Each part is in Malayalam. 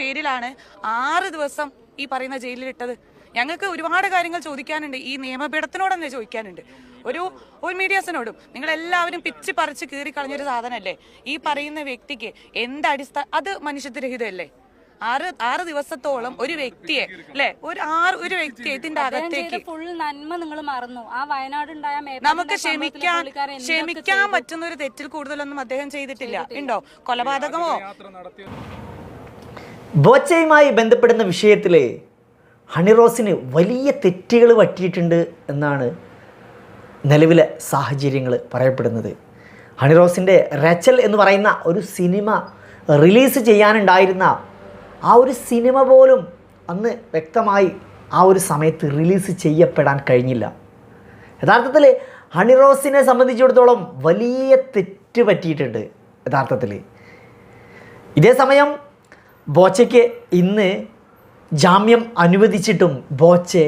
പേരിലാണ് 6 ദിവസം ഈ പറയുന്ന ജയിലിലിട്ടത്? ഞങ്ങൾക്ക് ഒരുപാട് കാര്യങ്ങൾ ചോദിക്കാനുണ്ട്, ഈ നിയമപീഠത്തിനോട് തന്നെ ചോദിക്കാനുണ്ട്, ഒരു മീഡിയാസിനോടും. നിങ്ങൾ എല്ലാവരും പിച്ച് പറിച്ച് കീറി കളഞ്ഞൊരു സാധനമല്ലേ ഈ പറയുന്ന വ്യക്തിക്ക്? അത് മനുഷ്യത്വരഹിതമല്ലേ? 6 ദിവസത്തോളം ഒരു വ്യക്തിയെ അല്ലെ, ഒരു വ്യക്തിയെ ഇതിന്റെ അകത്തേക്ക് ഫുൾ നന്മ നിങ്ങൾ മറന്നു. ആ വയനാട് നമുക്ക് ക്ഷമിക്കാൻ പറ്റുന്ന ഒരു തെറ്റിൽ കൂടുതലൊന്നും അദ്ദേഹം ചെയ്തിട്ടില്ല. ഉണ്ടോ? കൊലപാതകമോ? ബോച്ചയുമായി ബന്ധപ്പെടുന്ന വിഷയത്തില് ഹണിറോസിന് വലിയ തെറ്റുകൾ പറ്റിയിട്ടുണ്ട് എന്നാണ് നിലവിലെ സാഹചര്യങ്ങൾ പറയപ്പെടുന്നത്. ഹണിറോസിൻ്റെ റച്ചൽ എന്ന് പറയുന്ന ഒരു സിനിമ റിലീസ് ചെയ്യാനുണ്ടായിരുന്ന ആ ഒരു സിനിമ പോലും അന്ന് വ്യക്തമായി ആ ഒരു സമയത്ത് റിലീസ് ചെയ്യപ്പെടാൻ കഴിഞ്ഞില്ല. യഥാർത്ഥത്തിൽ ഹണിറോസിനെ സംബന്ധിച്ചിടത്തോളം വലിയ തെറ്റ് പറ്റിയിട്ടുണ്ട് യഥാർത്ഥത്തിൽ. ഇതേ സമയം ബോച്ചയ്ക്ക് ഇന്ന് ജാമ്യം അനുവദിച്ചിട്ടും ബോച്ചെ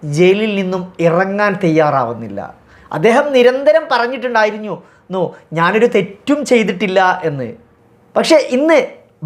ജയിലിൽ നിന്നും ഇറങ്ങാൻ തയ്യാറാവുന്നില്ല. അദ്ദേഹം നിരന്തരം പറഞ്ഞിട്ടുണ്ടായിരുന്നു ഞാനൊരു തെറ്റും ചെയ്തിട്ടില്ല എന്ന്. പക്ഷേ ഇന്ന്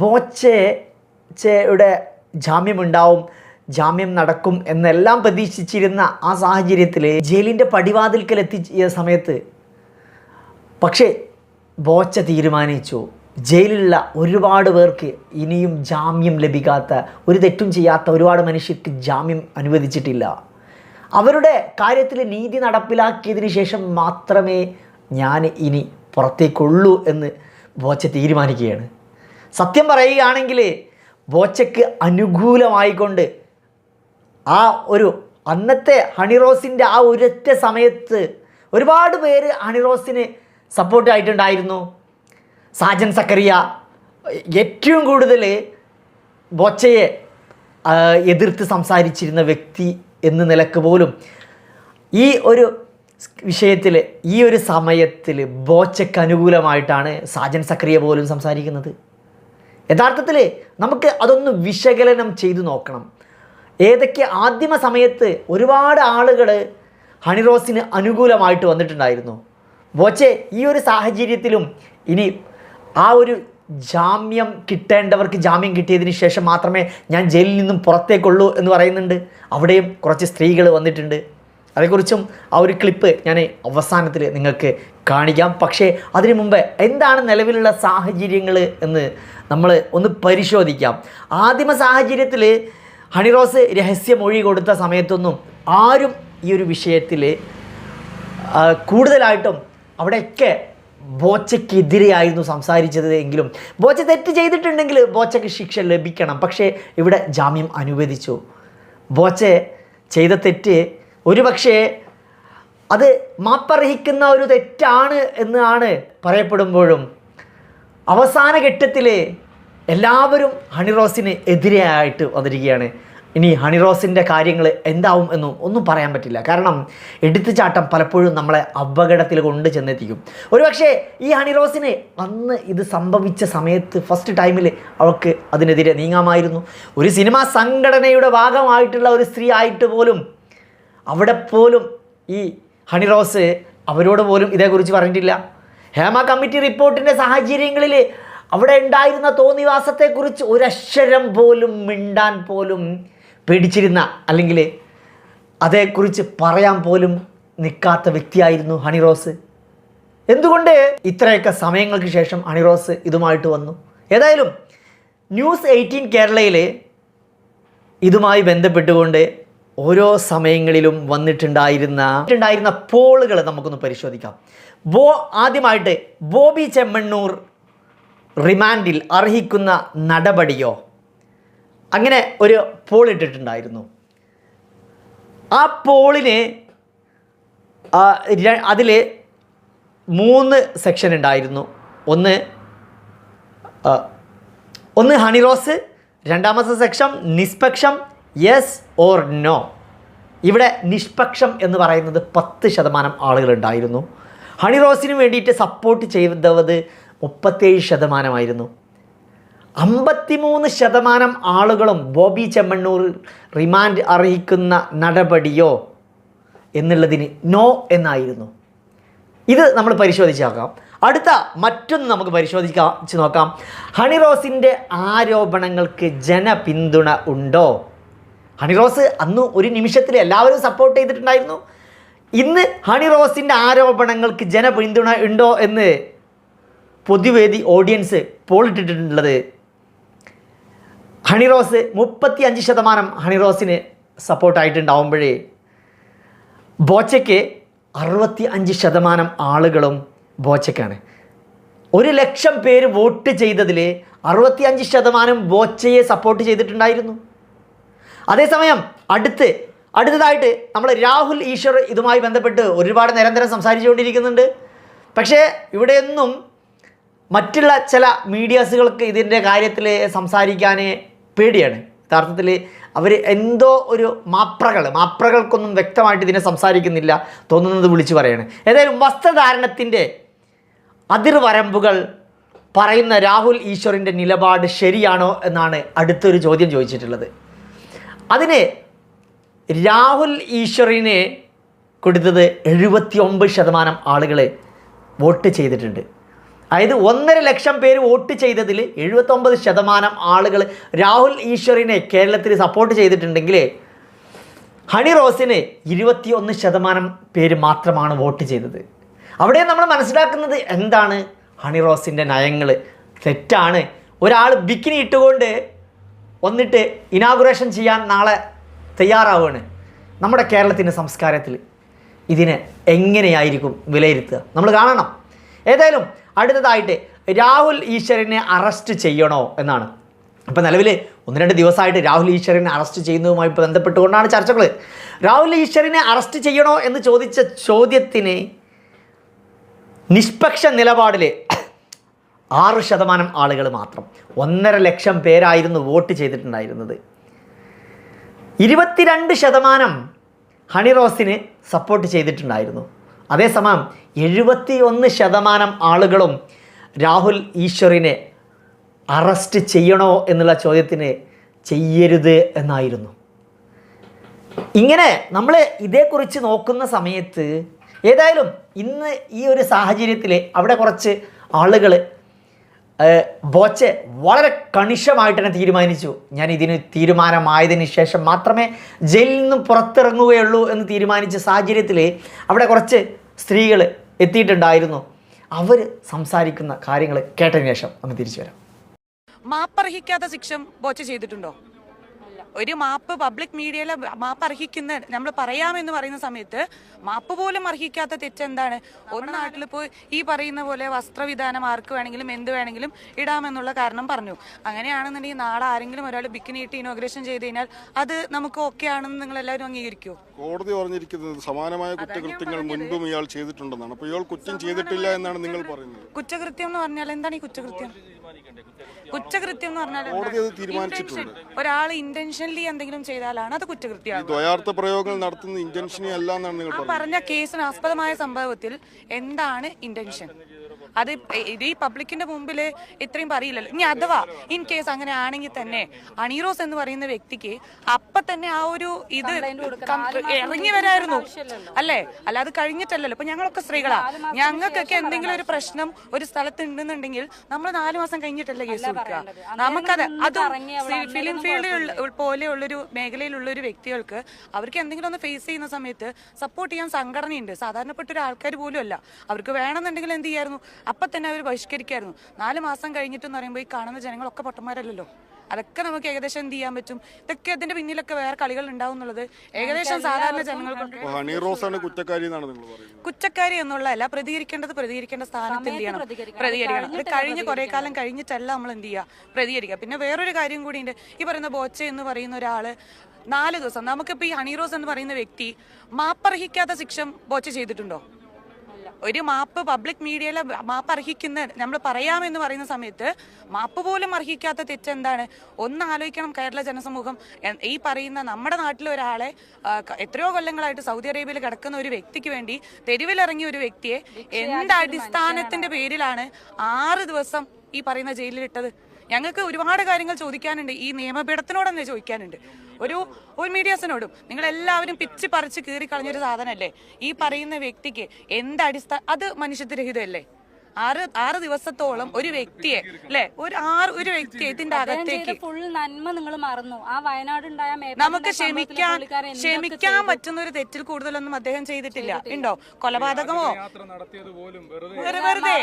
ബോച്ചയുടെ ജാമ്യമുണ്ടാവും, ജാമ്യം നടക്കും എന്നെല്ലാം പ്രതീക്ഷിച്ചിരുന്ന ആ സാഹചര്യത്തിൽ ജയിലിൻ്റെ പടിവാതിൽക്കൽ എത്തിയ സമയത്ത് പക്ഷേ ബോച്ച തീരുമാനിച്ചു ജയിലിലുള്ള ഒരുപാട് പേർക്ക് ഇനിയും ജാമ്യം ലഭിക്കാത്ത, ഒരു തെറ്റും ചെയ്യാത്ത ഒരുപാട് മനുഷ്യർക്ക് ജാമ്യം അനുവദിച്ചിട്ടില്ല. അവരുടെ കാര്യത്തിൽ നീതി നടപ്പിലാക്കിയതിന് ശേഷം മാത്രമേ ഞാൻ ഇനി പുറത്തേക്കുള്ളൂ എന്ന് ബോച്ച തീരുമാനിക്കുകയാണ്. സത്യം പറയുകയാണെങ്കിൽ ബോച്ചയ്ക്ക് അനുകൂലമായിക്കൊണ്ട് ആ ഒരു അന്നത്തെ ഹണിറോസിൻ്റെ ആ ഒരൊറ്റ സമയത്ത് ഒരുപാട് പേര് ഹണിറോസിന് സപ്പോർട്ടായിട്ടുണ്ടായിരുന്നു. സാജൻ സക്കറിയ ഏറ്റവും കൂടുതൽ ബോച്ചയെ എതിർത്ത് സംസാരിച്ചിരുന്ന വ്യക്തി എന്ന നിലക്ക് പോലും ഈ ഒരു വിഷയത്തിൽ, ഈ ഒരു സമയത്തിൽ ബോച്ചയ്ക്ക് അനുകൂലമായിട്ടാണ് സാജൻ സക്കറിയ പോലും സംസാരിക്കുന്നത്. യഥാർത്ഥത്തിൽ നമുക്ക് അതൊന്ന് വിശകലനം ചെയ്തു നോക്കണം. ഏതൊക്കെ ആദ്യമ സമയത്ത് ഒരുപാട് ആളുകൾ ഹണിറോസിന് അനുകൂലമായിട്ട് വന്നിട്ടുണ്ടായിരുന്നു. ബോച്ചെ ഈ ഒരു സാഹചര്യത്തിലും ഇനി ആ ഒരു ജാമ്യം കിട്ടേണ്ടവർക്ക് ജാമ്യം കിട്ടിയതിന് ശേഷം മാത്രമേ ഞാൻ ജയിലിൽ നിന്നും പുറത്തേക്കുള്ളൂ എന്ന് പറയുന്നുണ്ട്. അവിടെയും കുറച്ച് സ്ത്രീകൾ വന്നിട്ടുണ്ട്. അതേക്കുറിച്ചും ആ ഒരു ക്ലിപ്പ് ഞാൻ അവസാനത്തിൽ നിങ്ങൾക്ക് കാണിക്കാം. പക്ഷേ അതിനു മുമ്പ് എന്താണ് നിലവിലുള്ള സാഹചര്യങ്ങൾ എന്ന് നമ്മൾ ഒന്ന് പരിശോധിക്കാം. ആദിമ സാഹചര്യത്തിൽ ഹണിറോസ് രഹസ്യമൊഴി കൊടുത്ത സമയത്തൊന്നും ആരും ഈ ഒരു വിഷയത്തിൽ കൂടുതലായിട്ടും അവിടെയൊക്കെ ബോച്ചയ്ക്കെതിരെയായിരുന്നു സംസാരിച്ചത്. എങ്കിലും ബോച്ച തെറ്റ് ചെയ്തിട്ടുണ്ടെങ്കിൽ ബോച്ചയ്ക്ക് ശിക്ഷ ലഭിക്കണം. പക്ഷേ ഇവിടെ ജാമ്യം അനുവദിച്ചു. ബോച്ച ചെയ്ത തെറ്റ് ഒരുപക്ഷേ അത് മാപ്പർഹിക്കുന്ന ഒരു തെറ്റാണ് എന്നാണ് പറയപ്പെടുമ്പോഴും അവസാന ഘട്ടത്തിൽ എല്ലാവരും ഹണിറോസിന് എതിരെയായിട്ട് വന്നിരിക്കുകയാണ്. ഇനി ഹണിറോസിൻ്റെ കാര്യങ്ങൾ എന്താവും എന്നും ഒന്നും പറയാൻ പറ്റില്ല. കാരണം എടുത്തുചാട്ടം പലപ്പോഴും നമ്മളെ അപകടത്തിൽ കൊണ്ട് ചെന്നെത്തിക്കും. ഒരുപക്ഷെ ഈ ഹണിറോസിന് അന്ന് ഇത് സംഭവിച്ച സമയത്ത് ഫസ്റ്റ് ടൈമിൽ അവൾക്ക് അതിനെതിരെ നീങ്ങാമായിരുന്നു. ഒരു സിനിമാ സംഘടനയുടെ ഭാഗമായിട്ടുള്ള ഒരു സ്ത്രീ ആയിട്ട് പോലും അവിടെ പോലും ഈ ഹണിറോസ് അവരോട് പോലും ഇതേക്കുറിച്ച് പറഞ്ഞിട്ടില്ല. ഹേമ കമ്മിറ്റി റിപ്പോർട്ടിൻ്റെ സാഹചര്യങ്ങളിൽ അവിടെ ഉണ്ടായിരുന്ന തോന്നിവാസത്തെക്കുറിച്ച് ഒരക്ഷരം പോലും മിണ്ടാൻ പോലും പേടിച്ചിരുന്ന, അല്ലെങ്കിൽ അതേക്കുറിച്ച് പറയാൻ പോലും നിൽക്കാത്ത വ്യക്തിയായിരുന്നു ഹണിറോസ്. എന്തുകൊണ്ട് ഇത്രയൊക്കെ സമയങ്ങൾക്ക് ശേഷം ഹണിറോസ് ഇതുമായിട്ട് വന്നു? ഏതായാലും ന്യൂസ് 18 കേരളയിൽ ഇതുമായി ബന്ധപ്പെട്ടുകൊണ്ട് ഓരോ സമയങ്ങളിലും വന്നിട്ടുണ്ടായിരുന്ന പോളുകൾ നമുക്കൊന്ന് പരിശോധിക്കാം. ആദ്യമായിട്ട് ബോബി ചെമ്മണ്ണൂർ റിമാൻഡിൽ അർഹിക്കുന്ന നടപടിയോ, അങ്ങനെ ഒരു പോൾ ഇട്ടിട്ടുണ്ടായിരുന്നു. ആ പോളിന് അതിൽ 3 സെക്ഷൻ ഉണ്ടായിരുന്നു. ഒന്ന് ഹണിറോസ്, രണ്ടാമത്തെ സെക്ഷൻ നിഷ്പക്ഷം, യെസ് ഓർ നോ. ഇവിടെ നിഷ്പക്ഷം എന്ന് പറയുന്നത് 10% ആളുകളുണ്ടായിരുന്നു. ഹണിറോസിന് വേണ്ടിയിട്ട് സപ്പോർട്ട് ചെയ്തത് 37%. 53% ആളുകളും ബോബി ചെമ്മണ്ണൂർ റിമാൻഡ് അർഹിക്കുന്ന നടപടിയോ എന്നുള്ളതിന് നോ എന്നായിരുന്നു. ഇത് നമ്മൾ പരിശോധിച്ച് നോക്കാം. അടുത്ത മറ്റൊന്ന് നമുക്ക് പരിശോധിച്ച് നോക്കാം. ഹണി റോസിൻ്റെ ആരോപണങ്ങൾക്ക് ജനപിന്തുണ ഉണ്ടോ? ഹണി റോസ് അന്ന് ഒരു നിമിഷത്തിൽ എല്ലാവരും സപ്പോർട്ട് ചെയ്തിട്ടുണ്ടായിരുന്നു. ഇന്ന് ഹണി റോസിൻ്റെ ആരോപണങ്ങൾക്ക് ജനപിന്തുണ ഉണ്ടോ എന്ന് പൊതുവേദി ഓഡിയൻസ് പോൾ ഇട്ടിട്ടുള്ളത്. ഹണി റോസ് 35% ഹണി റോസിന് സപ്പോർട്ടായിട്ടുണ്ടാവുമ്പോഴേ ബോച്ചയ്ക്ക് 65% ആളുകളും ബോച്ചയ്ക്കാണ്. 1,00,000 പേര് വോട്ട് ചെയ്തതിൽ 65% ബോച്ചയെ സപ്പോർട്ട് ചെയ്തിട്ടുണ്ടായിരുന്നു. അതേസമയം അടുത്തതായിട്ട് നമ്മൾ രാഹുൽ ഈശ്വർ ഇതുമായി ബന്ധപ്പെട്ട് ഒരുപാട് നിരന്തരം സംസാരിച്ചുകൊണ്ടിരിക്കുന്നുണ്ട്. പക്ഷേ ഇവിടെയൊന്നും മറ്റുള്ള ചില മീഡിയാസുകൾക്ക് ഇതിൻ്റെ കാര്യത്തിൽ സംസാരിക്കാൻ പേടിയാണ്. യഥാർത്ഥത്തിൽ അവർ എന്തോ ഒരു മാപ്രകൾക്കൊന്നും വ്യക്തമായിട്ട് ഇതിനെ സംസാരിക്കുന്നില്ല തോന്നുന്നത് വിളിച്ചു പറയാണ്. ഏതായാലും വസ്ത്രധാരണത്തിൻ്റെ അതിർവരമ്പുകൾ പറയുന്ന രാഹുൽ ഈശ്വറിൻ്റെ നിലപാട് ശരിയാണോ എന്നാണ് അടുത്തൊരു ചോദ്യം ചോദിച്ചിട്ടുള്ളത്. അതിന് രാഹുൽ ഈശ്വറിനെ കൊടുത്തത് 79% ആളുകൾ വോട്ട് ചെയ്തിട്ടുണ്ട്. അതായത് 1,50,000 പേര് വോട്ട് ചെയ്തതിൽ 79% ആളുകൾ രാഹുൽ ഈശ്വറിനെ കേരളത്തിൽ സപ്പോർട്ട് ചെയ്തിട്ടുണ്ടെങ്കിൽ ഹണി റോസിന് 21% പേര് മാത്രമാണ് വോട്ട് ചെയ്തത്. അവിടെ നമ്മൾ മനസ്സിലാക്കുന്നത് എന്താണ്? ഹണി റോസിൻ്റെ നയങ്ങൾ തെറ്റാണ്. ഒരാൾ ബിക്കിനി ഇട്ടുകൊണ്ട് വന്നിട്ട് ഇനാഗുറേഷൻ ചെയ്യാൻ നാളെ തയ്യാറാവുകയാണ്. നമ്മുടെ കേരളത്തിൻ്റെ സംസ്കാരത്തിൽ ഇതിനെ എങ്ങനെയായിരിക്കും വിലയിരുത്തുക? നമ്മൾ കാണണം. ഏതായാലും അടുത്തതായിട്ട് രാഹുൽ ഈശ്വറിനെ അറസ്റ്റ് ചെയ്യണോ എന്നാണ്. ഇപ്പം നിലവിൽ 1-2 ദിവസമായിട്ട് രാഹുൽ ഈശ്വറിനെ അറസ്റ്റ് ചെയ്യുന്നതുമായി ബന്ധപ്പെട്ടുകൊണ്ടാണ് ചർച്ചകൾ. രാഹുൽ ഈശ്വറിനെ അറസ്റ്റ് ചെയ്യണോ എന്ന് ചോദിച്ച ചോദ്യത്തിന് നിഷ്പക്ഷ നിലപാടിൽ 6% ആളുകൾ മാത്രം, 1,50,000 പേരായിരുന്നു വോട്ട് ചെയ്തിട്ടുണ്ടായിരുന്നത്. 22% ഹണി റോസിന് സപ്പോർട്ട് ചെയ്തിട്ടുണ്ടായിരുന്നു. അതേസമയം 71% ആളുകളും രാഹുൽ ഈശ്വറിനെ അറസ്റ്റ് ചെയ്യണോ എന്നുള്ള ചോദ്യത്തിന് ചെയ്യരുത് എന്നായിരുന്നു. ഇങ്ങനെ നമ്മൾ ഇതേക്കുറിച്ച് നോക്കുന്ന സമയത്ത് ഏതായാലും ഇന്ന് ഈ ഒരു സാഹചര്യത്തിൽ അവിടെ കുറച്ച് ആളുകൾ ബോച്ചെ വളരെ കണിശമായിട്ട് തന്നെ തീരുമാനിച്ചു, ഞാൻ ഇതിന് തീരുമാനമായതിന് ശേഷം മാത്രമേ ജയിലിൽ നിന്നും പുറത്തിറങ്ങുകയുള്ളൂ എന്ന് തീരുമാനിച്ച സാഹചര്യത്തിൽ അവിടെ കുറച്ച് സ്ത്രീകൾ എത്തിയിട്ടുണ്ടായിരുന്നു. അവർ സംസാരിക്കുന്ന കാര്യങ്ങൾ കേട്ടതിന് ശേഷം നമുക്ക് തിരിച്ചു വരാം. മാപ്പർഹിക്കാത്ത ശിക്ഷ ബോച്ച ചെയ്തിട്ടുണ്ടോ? ഒരു മാപ്പ് പബ്ലിക് മീഡിയയിലെ മാപ്പ് അർഹിക്കുന്ന നമ്മൾ പറയാമെന്ന് പറയുന്ന സമയത്ത് മാപ്പ് പോലും അർഹിക്കാത്ത തെറ്റെന്താണ്? ഒരു നാട്ടിൽ പോയി ഈ പറയുന്ന പോലെ വസ്ത്രവിധാനം ആർക്ക് വേണമെങ്കിലും എന്ത് വേണമെങ്കിലും ഇടാമെന്നുള്ള കാരണം പറഞ്ഞു. അങ്ങനെയാണെന്നുണ്ടെങ്കിൽ നാളെ ആരെങ്കിലും ഒരാൾ ബിക്കിനി ഇട്ട് ഇനോഗ്രേഷൻ ചെയ്ത് കഴിഞ്ഞാൽ അത് നമുക്ക് ഓക്കെ ആണെന്ന് നിങ്ങൾ എല്ലാവരും അംഗീകരിക്കുമോ? കോടതി പറഞ്ഞിരിക്കുന്നത് സമാനമായ കുറ്റകൃത്യങ്ങൾ മുൻപും ഇയാൾ ചെയ്തിട്ടുണ്ടെന്നാണ്. അപ്പോൾ ഇയാൾ കുറ്റം ചെയ്തിട്ടില്ല എന്നാണ് നിങ്ങൾ പറയുന്നത്. കുറ്റകൃത്യം എന്ന് പറഞ്ഞാൽ എന്താണ് ഈ കുറ്റകൃത്യം? കുറ്റകൃത്യം എന്ന് പറഞ്ഞാൽ ഒരാൾ ഇന്റൻഷനലി എന്തെങ്കിലും ചെയ്താലാണ് അത് കുറ്റകൃത്യമാണ്. ദ്വയാർത്ഥ പ്രയോഗങ്ങൾ നടത്തുന്ന ഇന്റൻഷനി അല്ല എന്നാണ് നിങ്ങൾ പറഞ്ഞ കേസിന് ആസ്പദമായ സംഭവത്തിൽ എന്താണ് ഇന്റൻഷൻ? അത് ഇത് ഈ പബ്ലിക്കിന്റെ മുമ്പിൽ ഇത്രയും പറയില്ലല്ലോ. ഇനി അഥവാ ഇൻ കേസ് അങ്ങനെ ആണെങ്കിൽ തന്നെ ഹണി റോസ് എന്ന് പറയുന്ന വ്യക്തിക്ക് അപ്പൊ തന്നെ ആ ഒരു ഇത് ഇറങ്ങി വരായിരുന്നു അല്ലേ? അല്ലാതെ കഴിഞ്ഞിട്ടല്ലല്ലോ. ഇപ്പൊ ഞങ്ങളൊക്കെ സ്ത്രീകളാ, ഞങ്ങൾക്കൊക്കെ എന്തെങ്കിലും ഒരു പ്രശ്നം ഒരു സ്ഥലത്ത് ഉണ്ടെന്നുണ്ടെങ്കിൽ നമ്മൾ 4 മാസം കഴിഞ്ഞിട്ടല്ലേ കേസ് കൊടുക്കുക. നമുക്കത് അതും ഫിലിം ഫീൽഡ് പോലെയുള്ളൊരു മേഖലയിലുള്ള ഒരു വ്യക്തികൾക്ക് അവർക്ക് എന്തെങ്കിലും ഒന്ന് ഫേസ് ചെയ്യുന്ന സമയത്ത് സപ്പോർട്ട് ചെയ്യാൻ സംഘടനയുണ്ട്. സാധാരണപ്പെട്ട ഒരു ആൾക്കാർ പോലും അല്ല. അവർക്ക് വേണമെന്നുണ്ടെങ്കിൽ എന്ത് ചെയ്യായിരുന്നു? അപ്പം തന്നെ അവർ ബഹിഷ്കരിക്കായിരുന്നു. 4 മാസം കഴിഞ്ഞിട്ടെന്ന് പറയുമ്പോൾ ഈ കാണുന്ന ജനങ്ങളൊക്കെ പൊട്ടന്മാരല്ലല്ലോ. അതൊക്കെ നമുക്ക് ഏകദേശം എന്ത് ചെയ്യാൻ പറ്റും? ഇതൊക്കെ അതിന്റെ പിന്നിലൊക്കെ വേറെ കളികൾ ഉണ്ടാവും എന്നുള്ളത് ഏകദേശം സാധാരണ ജനങ്ങൾക്ക്. കുറ്റക്കാരി എന്നുള്ളതല്ല, പ്രതികരിക്കേണ്ട സ്ഥാനത്ത് എന്ത് ചെയ്യണം? പ്രതികരിക്കണം. അത് കഴിഞ്ഞ് കുറെ കാലം കഴിഞ്ഞിട്ടല്ല നമ്മൾ എന്ത് ചെയ്യുക? പ്രതികരിക്കുക. പിന്നെ വേറൊരു കാര്യം കൂടി ഉണ്ട്. ഈ പറയുന്ന ബോച്ച എന്ന് പറയുന്ന ഒരാള് 4 ദിവസം, നമുക്കിപ്പോൾ ഈ ഹണി റോസ് എന്ന് പറയുന്ന വ്യക്തി മാപ്പർഹിക്കാത്ത ശിക്ഷ ബോച്ച ചെയ്തിട്ടുണ്ടോ? ഒരു മാപ്പ് പബ്ലിക് മീഡിയയിലെ മാപ്പ് അർഹിക്കുന്ന നമ്മൾ പറയാമെന്ന് പറയുന്ന സമയത്ത് മാപ്പ് പോലും അർഹിക്കാത്ത തെറ്റെന്താണ്? ഒന്ന് ആലോചിക്കണം കേരള ജനസമൂഹം. ഈ പറയുന്ന നമ്മുടെ നാട്ടിലെ ഒരാളെ എത്രയോ കൊല്ലങ്ങളായിട്ട് സൗദി അറേബ്യയിൽ കിടക്കുന്ന ഒരു വ്യക്തിക്ക് വേണ്ടി തെരുവിലിറങ്ങിയ ഒരു വ്യക്തിയെ എന്ത് അടിസ്ഥാനത്തിന്റെ പേരിലാണ് 6 ദിവസം ഈ പറയുന്ന ജയിലിലിട്ടത്? ഞങ്ങൾക്ക് ഒരുപാട് കാര്യങ്ങൾ ചോദിക്കാനുണ്ട്, ഈ നിയമപീഠത്തിനോട് തന്നെ ചോദിക്കാനുണ്ട്. ഒരു മീഡിയാസിനോടും നിങ്ങൾ എല്ലാവരും പിച്ച് പറിച്ച് കീറി കളഞ്ഞൊരു സാധനമല്ലേ ഈ പറയുന്ന വ്യക്തിക്ക് എന്ത് അത് മനുഷ്യത്വരഹിതമല്ലേ? ആറ് ദിവസത്തോളം ഒരു വ്യക്തിയെ അല്ലെ ഒരു വ്യക്തിയെ ഇതിന്റെ അകത്തേക്ക് ഫുൾ നന്മ നിങ്ങൾ മറന്നു. ആ വയനാടുണ്ടായ നമുക്ക് ക്ഷമിക്കാൻ പറ്റുന്ന ഒരു തെറ്റിൽ കൂടുതലൊന്നും അദ്ദേഹം ചെയ്തിട്ടില്ല. ഉണ്ടോ? കൊലപാതകമോ? വെറുതെ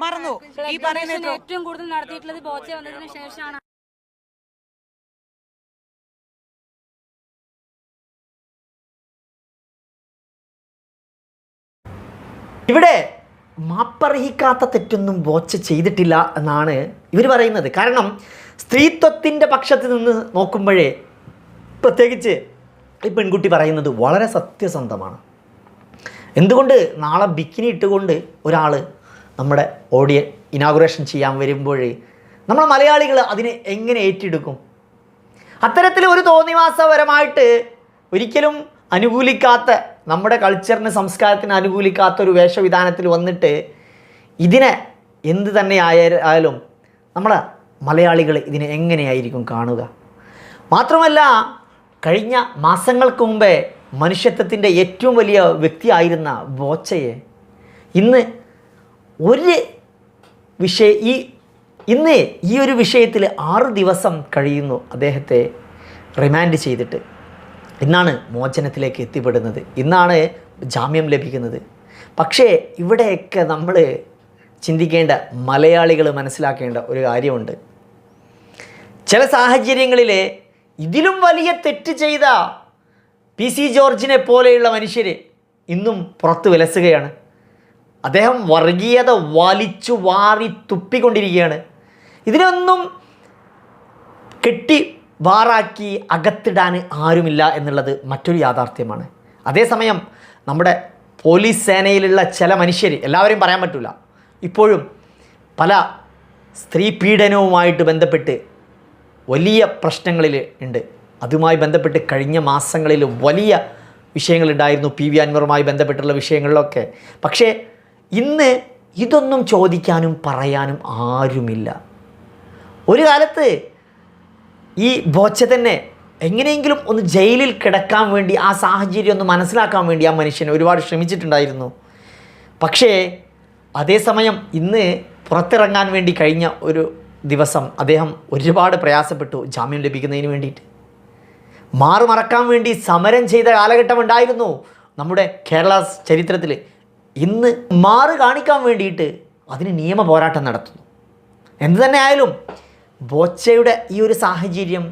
മറന്നു. ഈ പറയുന്ന ഏറ്റവും കൂടുതൽ നടത്തിയിട്ടുള്ളത് ബോച്ച വന്നതിന് ശേഷമാണ്. ഇവിടെ മാപ്പർഹിക്കാത്ത തെറ്റൊന്നും ബോച്ച ചെയ്തിട്ടില്ല എന്നാണ് ഇവർ പറയുന്നത്. കാരണം സ്ത്രീത്വത്തിൻ്റെ പക്ഷത്ത് നിന്ന് നോക്കുമ്പോഴേ പ്രത്യേകിച്ച് ഈ പെൺകുട്ടി പറയുന്നത് വളരെ സത്യസന്ധമാണ്. എന്തുകൊണ്ട് നാളെ ബിക്കിനി ഇട്ടുകൊണ്ട് ഒരാൾ നമ്മുടെ ഇനാഗുറേഷൻ ചെയ്യാൻ വരുമ്പോൾ നമ്മൾ മലയാളികൾ അതിനെ എങ്ങനെ ഏറ്റെടുക്കും? അത്തരത്തിൽ ഒരു തോന്നിവാസപരമായിട്ട് ഒരിക്കലും അനുകൂലിക്കാത്ത, നമ്മുടെ കൾച്ചറിന് സംസ്കാരത്തിന് അനുകൂലിക്കാത്ത ഒരു വേഷവിധാനത്തിൽ വന്നിട്ട് ഇതിനെ എന്ത് തന്നെ ആയാലും നമ്മുടെ മലയാളികൾ ഇതിനെ എങ്ങനെയായിരിക്കും കാണുക? മാത്രമല്ല കഴിഞ്ഞ മാസങ്ങൾക്ക് മുമ്പേ മനുഷ്യത്വത്തിൻ്റെ ഏറ്റവും വലിയ വ്യക്തിയായിരുന്ന ബോച്ചയെ ഇന്ന് ഈ ഒരു വിഷയത്തിൽ 6 ദിവസം കഴിയുന്നു അദ്ദേഹത്തെ റിമാൻഡ് ചെയ്തിട്ട്. ഇന്നാണ് മോചനത്തിലേക്ക് എത്തിപ്പെടുന്നത്, ഇന്നാണ് ജാമ്യം ലഭിക്കുന്നത്. പക്ഷേ ഇവിടെയൊക്കെ നമ്മൾ ചിന്തിക്കേണ്ട, മലയാളികൾ മനസ്സിലാക്കേണ്ട ഒരു കാര്യമുണ്ട്. ചില സാഹചര്യങ്ങളിൽ ഇതിലും വലിയ തെറ്റ് ചെയ്ത PC ജോർജിനെ പോലെയുള്ള മനുഷ്യർ ഇന്നും പുറത്ത് വിലസുകയാണ്. അദ്ദേഹം വർഗീയത വലിച്ചു വാരി തുപ്പിക്കൊണ്ടിരിക്കുകയാണ്. ഇതിനൊന്നും വാറാക്കി അകത്തിടാൻ ആരുമില്ല എന്നുള്ളത് മറ്റൊരു യാഥാർത്ഥ്യമാണ്. അതേസമയം നമ്മുടെ പോലീസ് സേനയിലുള്ള ചില മനുഷ്യർ, എല്ലാവരെയും പറയാൻ പറ്റില്ല, ഇപ്പോഴും പല സ്ത്രീ പീഡനവുമായിട്ട് ബന്ധപ്പെട്ട് വലിയ പ്രശ്നങ്ങളിൽ ഉണ്ട്. അതുമായി ബന്ധപ്പെട്ട് കഴിഞ്ഞ മാസങ്ങളിൽ വലിയ വിഷയങ്ങളുണ്ടായിരുന്നു, PV അൻവറുമായി ബന്ധപ്പെട്ടുള്ള വിഷയങ്ങളിലൊക്കെ. പക്ഷേ ഇന്ന് ഇതൊന്നും ചോദിക്കാനും പറയാനും ആരുമില്ല. ഒരു കാലത്ത് ഈ ബോച്ച തന്നെ എങ്ങനെയെങ്കിലും ഒന്ന് ജയിലിൽ കിടക്കാൻ വേണ്ടി, ആ സാഹചര്യം ഒന്ന് മനസ്സിലാക്കാൻ വേണ്ടി ആ മനുഷ്യൻ ഒരുപാട് ശ്രമിച്ചിട്ടുണ്ടായിരുന്നു. പക്ഷേ അതേസമയം ഇന്ന് പുറത്തിറങ്ങാൻ വേണ്ടി കഴിഞ്ഞ ഒരു ദിവസം അദ്ദേഹം ഒരുപാട് പ്രയാസപ്പെട്ടു ജാമ്യം ലഭിക്കുന്നതിന് വേണ്ടിയിട്ട്. മറക്കാൻ വേണ്ടി സമരം ചെയ്ത കാലഘട്ടം ഉണ്ടായിരുന്നു നമ്മുടെ കേരള ചരിത്രത്തിൽ. ഇന്ന് കാണിക്കാൻ വേണ്ടിയിട്ട് അതിന് നിയമ പോരാട്ടം നടത്തുന്നു. എന്തു തന്നെ ആയാലും ബോച്ചയുടെ ഈ ഒരു സാഹചര്യം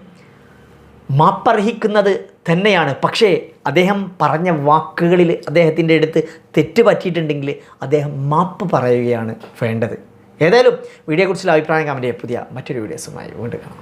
മാപ്പർഹിക്കുന്നത് തന്നെയാണ്. പക്ഷേ അദ്ദേഹം പറഞ്ഞ വാക്കുകളിൽ അദ്ദേഹത്തിൻ്റെ അടുത്ത് തെറ്റ് പറ്റിയിട്ടുണ്ടെങ്കിൽ അദ്ദേഹം മാപ്പ് പറയുകയാണ് വേണ്ടത്. ഏതായാലും വീഡിയോയെക്കുറിച്ചുള്ള അഭിപ്രായം കമൻറ്റ് ചെയ്യുക. പുതിയ മറ്റൊരു വീഡിയോസുമായി വീണ്ടും കാണാം.